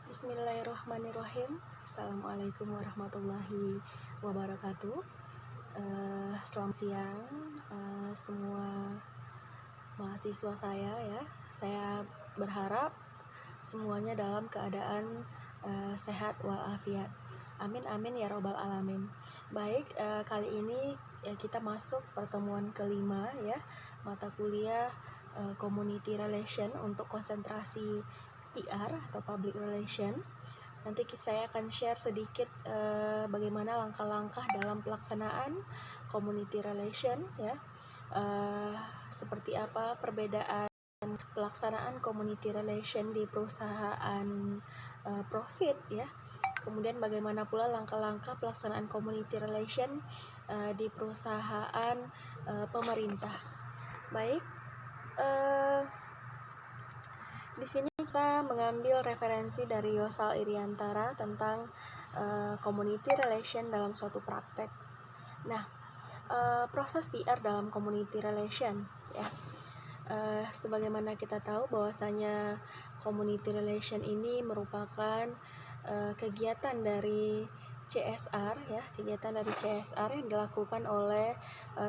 Bismillahirrahmanirrahim. Assalamualaikum warahmatullahi wabarakatuh. Selamat siang semua mahasiswa saya ya. Saya berharap semuanya dalam keadaan sehat walafiat. Amin amin ya robbal alamin. Baik, kali ini kita masuk pertemuan kelima ya, mata kuliah Community Relation untuk konsentrasi PR atau Public Relation. Nanti saya akan share sedikit bagaimana langkah-langkah dalam pelaksanaan Community Relation ya, seperti apa perbedaan pelaksanaan Community Relation di perusahaan profit ya. Kemudian bagaimana pula langkah-langkah pelaksanaan Community Relation di perusahaan pemerintah. Baik, di sini kita mengambil referensi dari Yosal Iriantara tentang community relation dalam suatu praktek. Nah, proses PR dalam community relation ya. Sebagaimana kita tahu bahwasanya community relation ini merupakan kegiatan dari CSR ya, kegiatan dari CSR yang dilakukan oleh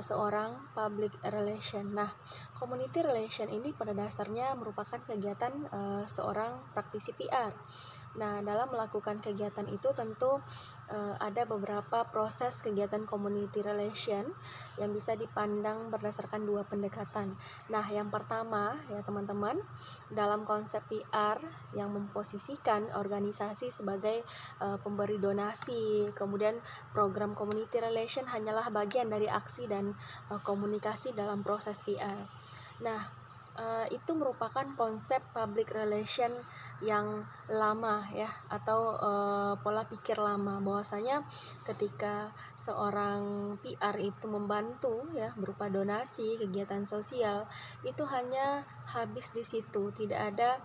seorang public relation. Nah, community relation ini pada dasarnya merupakan kegiatan seorang praktisi PR. Nah, dalam melakukan kegiatan itu tentu ada beberapa proses kegiatan community relation yang bisa dipandang berdasarkan dua pendekatan. Nah, yang pertama ya teman-teman, dalam konsep PR yang memposisikan organisasi sebagai pemberi donasi, kemudian program community relation hanyalah bagian dari aksi dan komunikasi dalam proses PR. Nah, itu merupakan konsep public relation yang lama ya, atau pola pikir lama, bahwasanya ketika seorang PR itu membantu ya berupa donasi, kegiatan sosial, itu hanya habis di situ, tidak ada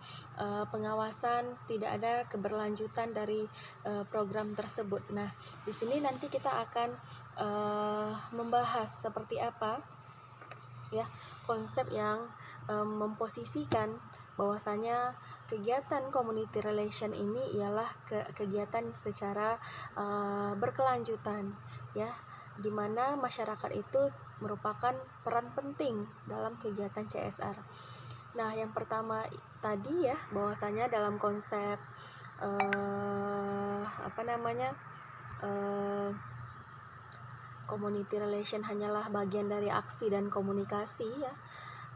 pengawasan, tidak ada keberlanjutan dari program tersebut. Nah, di sini nanti kita akan membahas seperti apa ya konsep yang memposisikan bahwasanya kegiatan community relation ini ialah kegiatan secara berkelanjutan ya, di mana masyarakat itu merupakan peran penting dalam kegiatan CSR. Nah, yang pertama tadi ya bahwasanya dalam konsep community relation hanyalah bagian dari aksi dan komunikasi ya,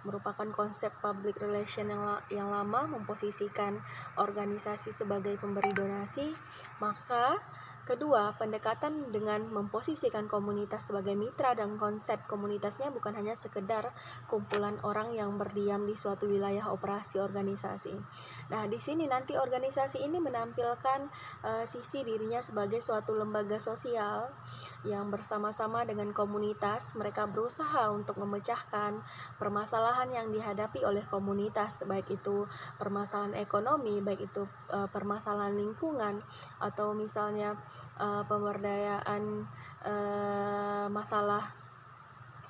merupakan konsep public relation yang lama memposisikan organisasi sebagai pemberi donasi. Maka kedua, pendekatan dengan memposisikan komunitas sebagai mitra dan konsep komunitasnya bukan hanya sekedar kumpulan orang yang berdiam di suatu wilayah operasi organisasi. Nah, di sini nanti organisasi ini menampilkan sisi dirinya sebagai suatu lembaga sosial yang bersama-sama dengan komunitas mereka berusaha untuk memecahkan permasalahan yang dihadapi oleh komunitas, baik itu permasalahan ekonomi, baik itu permasalahan lingkungan, atau misalnya pemberdayaan masalah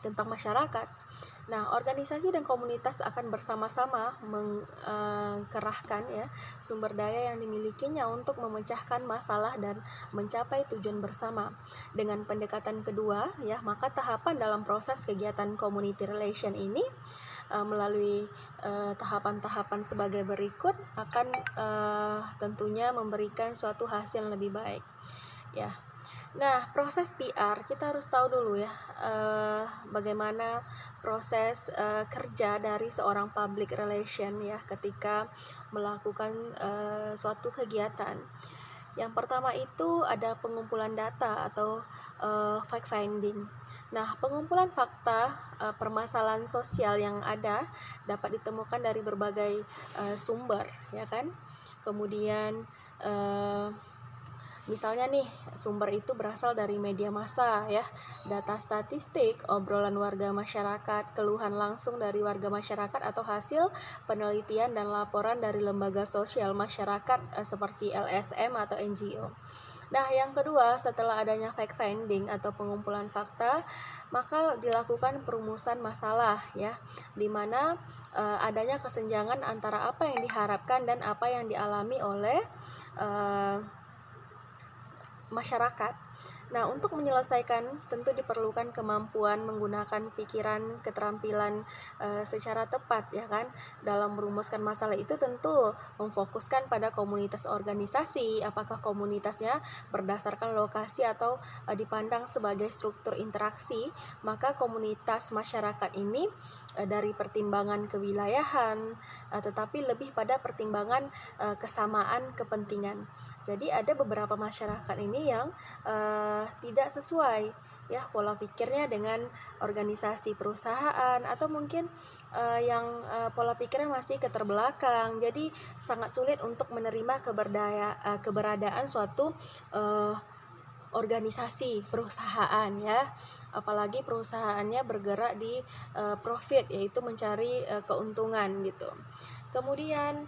tentang masyarakat. Nah, organisasi dan komunitas akan bersama-sama mengkerahkan ya sumber daya yang dimilikinya untuk memecahkan masalah dan mencapai tujuan bersama. Dengan pendekatan kedua ya, maka tahapan dalam proses kegiatan community relation ini melalui tahapan-tahapan sebagai berikut akan tentunya memberikan suatu hasil yang lebih baik ya. Nah, proses PR kita harus tahu dulu ya bagaimana proses kerja dari seorang public relation ya ketika melakukan suatu kegiatan. Yang pertama itu ada pengumpulan data atau fact finding. Nah, pengumpulan fakta permasalahan sosial yang ada dapat ditemukan dari berbagai sumber ya kan. Kemudian misalnya nih, sumber itu berasal dari media massa ya, data statistik, obrolan warga masyarakat, keluhan langsung dari warga masyarakat, atau hasil penelitian dan laporan dari lembaga sosial masyarakat seperti LSM atau NGO. Nah, yang kedua, setelah adanya fact finding atau pengumpulan fakta, maka dilakukan perumusan masalah ya, di mana adanya kesenjangan antara apa yang diharapkan dan apa yang dialami oleh masyarakat. Nah, untuk menyelesaikan tentu diperlukan kemampuan menggunakan pikiran, keterampilan secara tepat ya kan. Dalam merumuskan masalah itu tentu memfokuskan pada komunitas organisasi, apakah komunitasnya berdasarkan lokasi atau dipandang sebagai struktur interaksi, maka komunitas masyarakat ini dari pertimbangan kewilayahan, tetapi lebih pada pertimbangan kesamaan kepentingan. Jadi ada beberapa masyarakat ini yang tidak sesuai ya pola pikirnya dengan organisasi perusahaan, atau mungkin yang pola pikirnya masih keterbelakang. Jadi sangat sulit untuk menerima keberadaan suatu organisasi perusahaan ya, apalagi perusahaannya bergerak di profit, yaitu mencari keuntungan gitu. Kemudian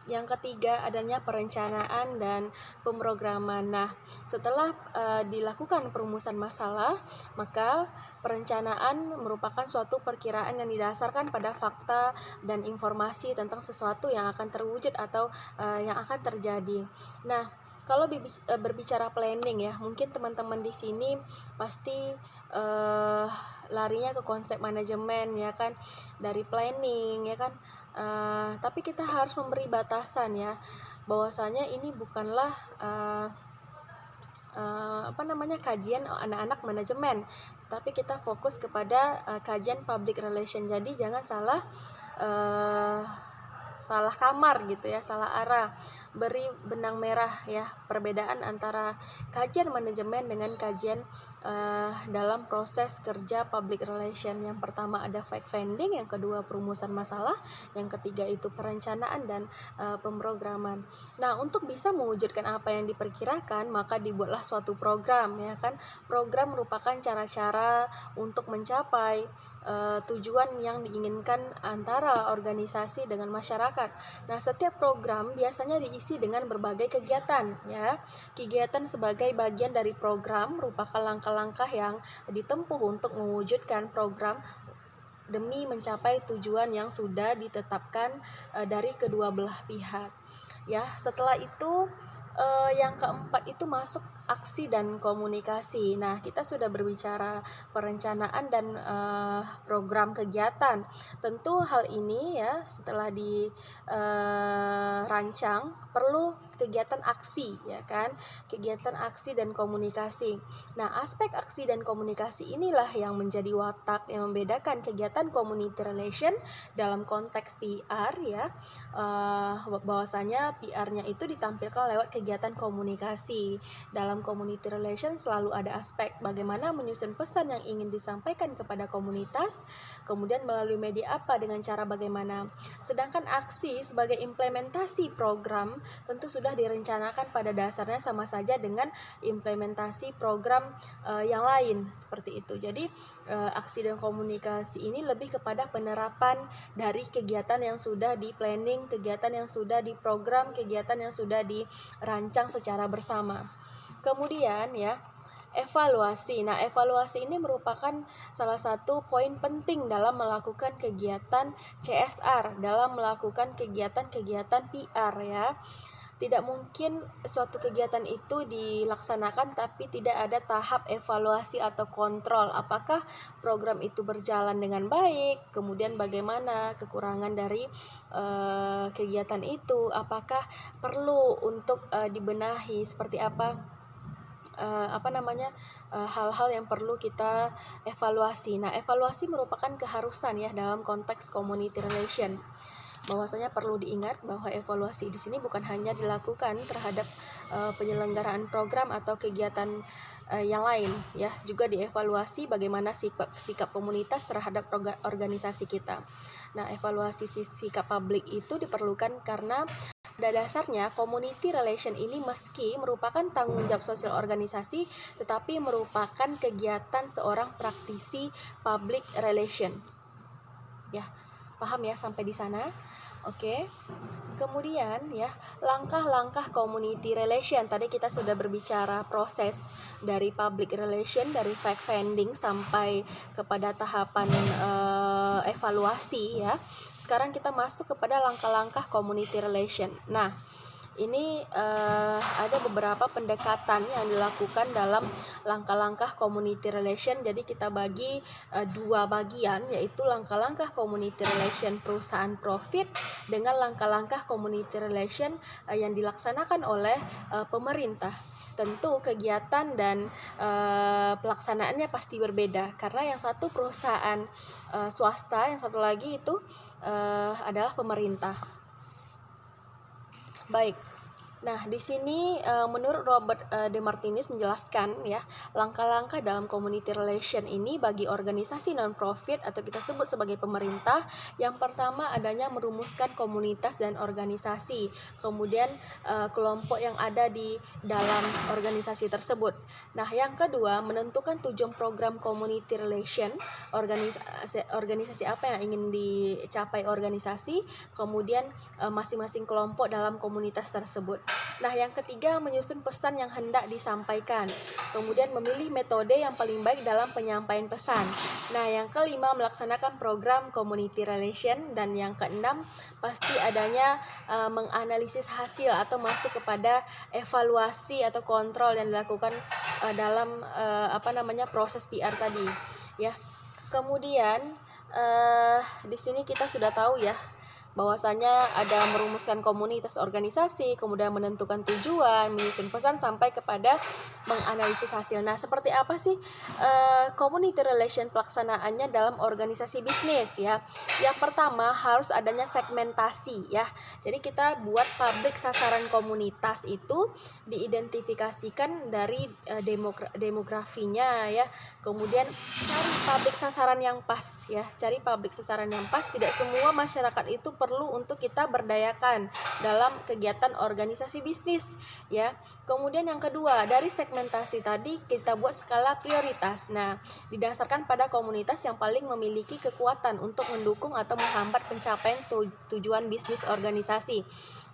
yang ketiga adanya perencanaan dan pemrograman. Nah, setelah dilakukan perumusan masalah, maka perencanaan merupakan suatu perkiraan yang didasarkan pada fakta dan informasi tentang sesuatu yang akan terwujud atau yang akan terjadi. Nah, kalau berbicara planning ya, mungkin teman-teman di sini pasti larinya ke konsep manajemen ya kan, dari planning ya kan. Tapi kita harus memberi batasan ya, bahwasanya ini bukanlah kajian anak-anak manajemen, tapi kita fokus kepada kajian public relation. Jadi jangan salah kamar gitu ya, salah arah, beri benang merah ya perbedaan antara kajian manajemen dengan kajian dalam proses kerja public relation. Yang pertama ada fact finding, yang kedua perumusan masalah, yang ketiga itu perencanaan dan pemrograman. Nah, untuk bisa mewujudkan apa yang diperkirakan, maka dibuatlah suatu program ya kan. Program merupakan cara-cara untuk mencapai tujuan yang diinginkan antara organisasi dengan masyarakat. Nah, setiap program biasanya diisi dengan berbagai kegiatan ya. Kegiatan sebagai bagian dari program merupakan langkah-langkah yang ditempuh untuk mewujudkan program demi mencapai tujuan yang sudah ditetapkan dari kedua belah pihak. Ya, setelah itu yang keempat itu masuk aksi dan komunikasi. Nah, kita sudah berbicara perencanaan dan program kegiatan. Tentu hal ini ya setelah dirancang perlu kegiatan aksi ya kan, kegiatan aksi dan komunikasi. Nah, aspek aksi dan komunikasi inilah yang menjadi watak yang membedakan kegiatan community relation dalam konteks PR ya. Bahwasanya PR-nya itu ditampilkan lewat kegiatan komunikasi. Dalam community relation selalu ada aspek bagaimana menyusun pesan yang ingin disampaikan kepada komunitas, kemudian melalui media apa, dengan cara bagaimana. Sedangkan aksi sebagai implementasi program tentu sudah direncanakan pada dasarnya sama saja dengan implementasi program yang lain seperti itu. Jadi aksi dan komunikasi ini lebih kepada penerapan dari kegiatan yang sudah di planning, kegiatan yang sudah diprogram, kegiatan yang sudah dirancang secara bersama. Kemudian ya, evaluasi. Nah, evaluasi ini merupakan salah satu poin penting dalam melakukan kegiatan CSR, dalam melakukan kegiatan-kegiatan PR ya. Tidak mungkin suatu kegiatan itu dilaksanakan tapi tidak ada tahap evaluasi atau kontrol. Apakah program itu berjalan dengan baik? Kemudian bagaimana kekurangan dari kegiatan itu? Apakah perlu untuk dibenahi? Seperti apa? Hal-hal yang perlu kita evaluasi. Nah, evaluasi merupakan keharusan ya dalam konteks community relation. Bahwasanya perlu diingat bahwa evaluasi di sini bukan hanya dilakukan terhadap penyelenggaraan program atau kegiatan yang lain ya, juga dievaluasi bagaimana sikap komunitas terhadap organisasi kita. Nah, evaluasi sikap publik itu diperlukan karena pada dasarnya community relation ini meski merupakan tanggung jawab sosial organisasi, tetapi merupakan kegiatan seorang praktisi public relation. Ya, paham ya sampai di sana? Oke. Kemudian ya, langkah-langkah community relation. Tadi kita sudah berbicara proses dari public relation, dari fact finding sampai kepada tahapan evaluasi ya. Sekarang kita masuk kepada langkah-langkah community relation. Nah, Ini ada beberapa pendekatan yang dilakukan dalam langkah-langkah community relation. Jadi kita bagi dua bagian, yaitu langkah-langkah community relation perusahaan profit dengan langkah-langkah community relation yang dilaksanakan oleh pemerintah. Tentu kegiatan dan pelaksanaannya pasti berbeda, karena yang satu perusahaan swasta, yang satu lagi itu adalah pemerintah. Baik. Nah, di sini menurut Robert De Martinis menjelaskan ya, langkah-langkah dalam community relation ini bagi organisasi non-profit atau kita sebut sebagai pemerintah. Yang pertama adanya merumuskan komunitas dan organisasi, kemudian kelompok yang ada di dalam organisasi tersebut. Nah, yang kedua menentukan tujuan program community relation, organisasi apa yang ingin dicapai organisasi, kemudian masing-masing kelompok dalam komunitas tersebut. Nah, yang ketiga menyusun pesan yang hendak disampaikan, kemudian memilih metode yang paling baik dalam penyampaian pesan. Nah, yang kelima melaksanakan program community relation, dan yang keenam pasti adanya menganalisis hasil atau masuk kepada evaluasi atau kontrol yang dilakukan dalam proses PR tadi ya. Kemudian di sini kita sudah tahu ya bahwasanya ada merumuskan komunitas organisasi, kemudian menentukan tujuan, menyusun pesan sampai kepada menganalisis hasil. Nah, seperti apa sih community relation pelaksanaannya dalam organisasi bisnis ya? Yang pertama harus adanya segmentasi ya. Jadi kita buat publik sasaran komunitas itu diidentifikasikan dari demografinya ya. Kemudian cari publik sasaran yang pas ya. Cari publik sasaran yang pas. Tidak semua masyarakat itu perlu untuk kita berdayakan dalam kegiatan organisasi bisnis ya. Kemudian yang kedua, dari segmentasi tadi kita buat skala prioritas. Nah, didasarkan pada komunitas yang paling memiliki kekuatan untuk mendukung atau menghambat pencapaian tujuan bisnis organisasi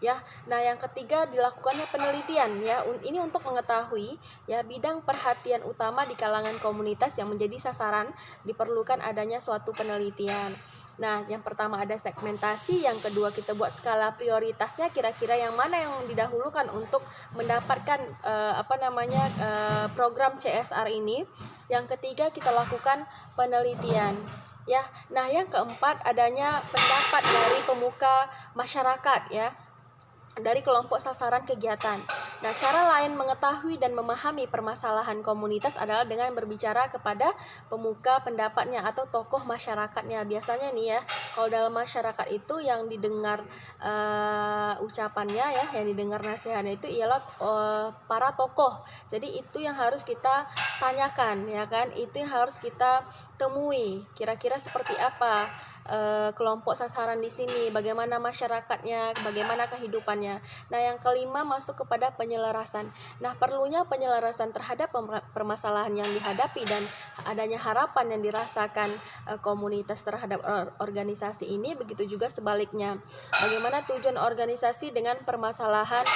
ya. Nah, yang ketiga dilakukannya penelitian ya. Ini untuk mengetahui ya bidang perhatian utama di kalangan komunitas yang menjadi sasaran, diperlukan adanya suatu penelitian. Nah, yang pertama ada segmentasi, yang kedua kita buat skala prioritasnya, kira-kira yang mana yang didahulukan untuk mendapatkan program CSR ini. Yang ketiga kita lakukan penelitian ya. Nah, yang keempat adanya pendapat dari pemuka masyarakat ya, dari kelompok sasaran kegiatan. Nah, cara lain mengetahui dan memahami permasalahan komunitas adalah dengan berbicara kepada pemuka pendapatnya atau tokoh masyarakatnya. Biasanya nih ya, kalau dalam masyarakat itu yang didengar ucapannya ya, yang didengar nasihatnya itu ialah para tokoh. Jadi itu yang harus kita tanyakan ya kan, itu yang harus kita temui. Kira-kira seperti apa kelompok sasaran di sini, bagaimana masyarakatnya, bagaimana kehidupannya. Nah, yang kelima masuk kepada penyelarasan. Nah, perlunya penyelarasan terhadap permasalahan yang dihadapi dan adanya harapan yang dirasakan komunitas terhadap organisasi ini, begitu juga sebaliknya. Bagaimana tujuan organisasi dengan permasalahan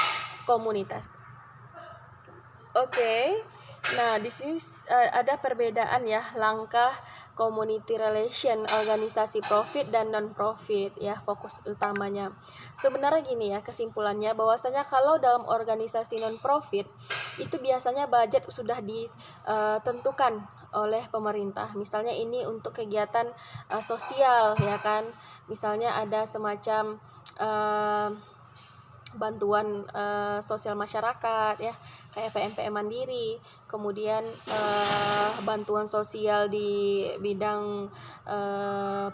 komunitas. Oke. Nah, di sini ada perbedaan ya langkah community relation organisasi profit dan non profit ya, fokus utamanya. Sebenarnya gini ya, kesimpulannya bahwasanya kalau dalam organisasi non profit itu biasanya budget sudah ditentukan oleh pemerintah. Misalnya ini untuk kegiatan sosial ya kan. Misalnya ada semacam bantuan sosial masyarakat ya, kayak PMPM mandiri, kemudian bantuan sosial di bidang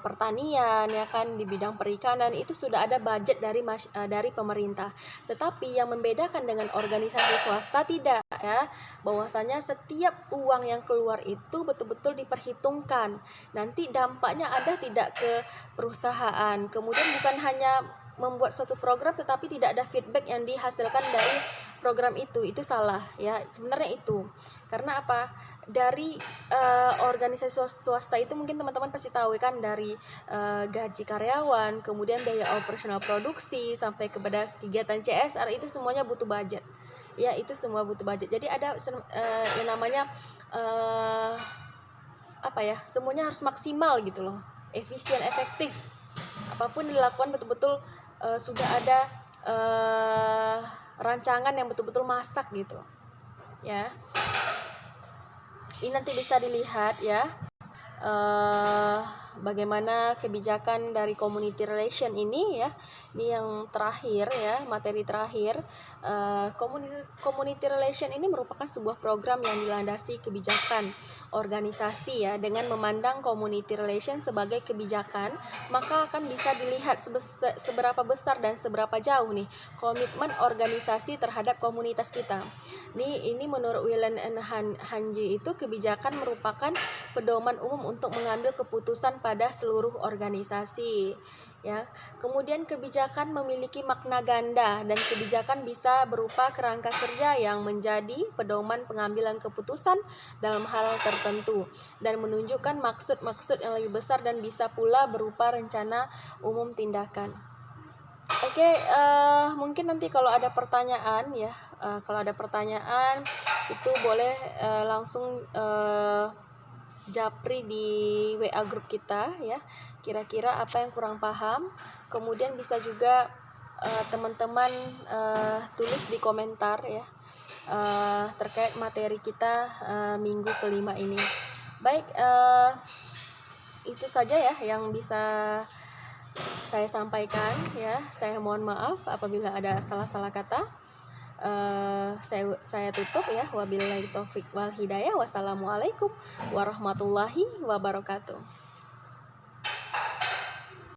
pertanian ya kan, di bidang perikanan, itu sudah ada budget dari pemerintah. Tetapi yang membedakan dengan organisasi swasta tidak ya, bahwasanya setiap uang yang keluar itu betul-betul diperhitungkan. Nanti dampaknya ada tidak ke perusahaan. Kemudian bukan hanya membuat suatu program tetapi tidak ada feedback yang dihasilkan dari program itu salah ya sebenarnya itu. Karena apa? Dari organisasi swasta itu mungkin teman-teman pasti tahu kan, dari gaji karyawan, kemudian biaya operasional produksi sampai kepada kegiatan CSR, itu semuanya butuh budget ya, itu semua butuh budget. Jadi ada yang namanya semuanya harus maksimal gitu loh, efisien, efektif. Apapun yang dilakukan betul-betul sudah ada rancangan yang betul-betul masak gitu ya. Ini nanti bisa dilihat ya, bagaimana kebijakan dari community relation ini ya. Ini yang terakhir ya, materi terakhir. Community relation ini merupakan sebuah program yang dilandasi kebijakan organisasi ya. Dengan memandang community relation sebagai kebijakan, maka akan bisa dilihat seberapa besar dan seberapa jauh nih komitmen organisasi terhadap komunitas kita. Ini menurut Whelan and Hanji itu kebijakan merupakan pedoman umum untuk mengambil keputusan pada seluruh organisasi ya. Kemudian kebijakan memiliki makna ganda dan kebijakan bisa berupa kerangka kerja yang menjadi pedoman pengambilan keputusan dalam hal tertentu dan menunjukkan maksud-maksud yang lebih besar dan bisa pula berupa rencana umum tindakan. Oke, mungkin nanti kalau ada pertanyaan ya, kalau ada pertanyaan itu boleh langsung japri di WA grup kita ya. Kira-kira apa yang kurang paham. Kemudian bisa juga teman-teman tulis di komentar ya, terkait materi kita minggu kelima ini. Baik, itu saja ya yang bisa saya sampaikan ya. Saya mohon maaf apabila ada salah-salah kata. Saya tutup ya. Wabillahi taufik wal hidayah. Wassalamualaikum warahmatullahi wabarakatuh.